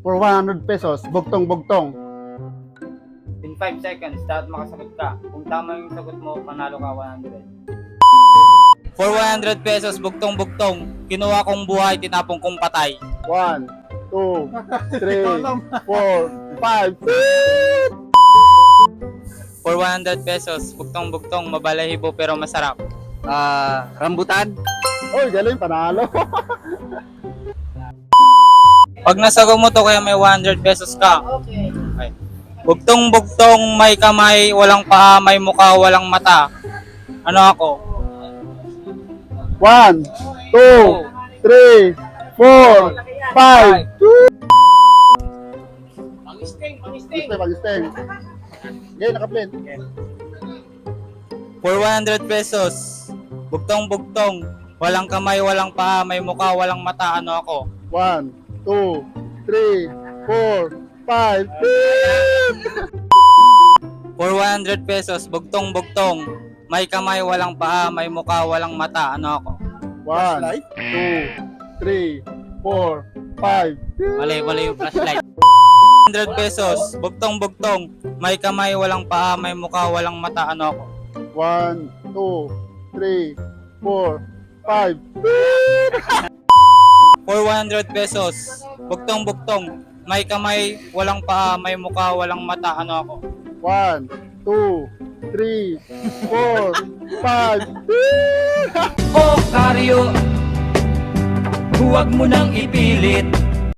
For 100 pesos, bugtong-bugtong. In 5 seconds, dapat makasagot ka. Kung tama yung sagot mo, panalo ka 100. For 100 pesos, bugtong-bugtong. Kinuha kong buhay, tinapong kong patay. 1, 2, 3, 4, 5. For 100 pesos, bugtong-bugtong, mabalahibo pero masarap. Rambutan. Oy, galing, panalo. Pag nasagot mo to, kaya may 100 pesos ka. Okay. Okay. Bugtong-bugtong, may kamay, walang paa, may mukha, walang mata. Ano ako? 1, 2, 3, 4, 5. Pangisting. Pag-steng. Okay, naka-pin. For 100 pesos, bugtong-bugtong, walang kamay, walang paa, may mukha, walang mata. Ano ako? 1, 2, 3, 4, 5. For 100 pesos, bugtong-bugtong, may kamay, walang paa, may mukha, walang mata. Ano ako? 1, 2, 3, 4, 5. Mali yung flashlight. 100 pesos, bugtong-bugtong, may kamay, walang paa, may mukha, walang mata. Ano ako? 1, 2, 3, 4, 5. For 100 pesos, bugtong-bugtong, may kamay, walang paa, may mukha, walang mata. Ano ako? 1, 2, 3, 4, 5. O karyo, huwag mo nang ipilit.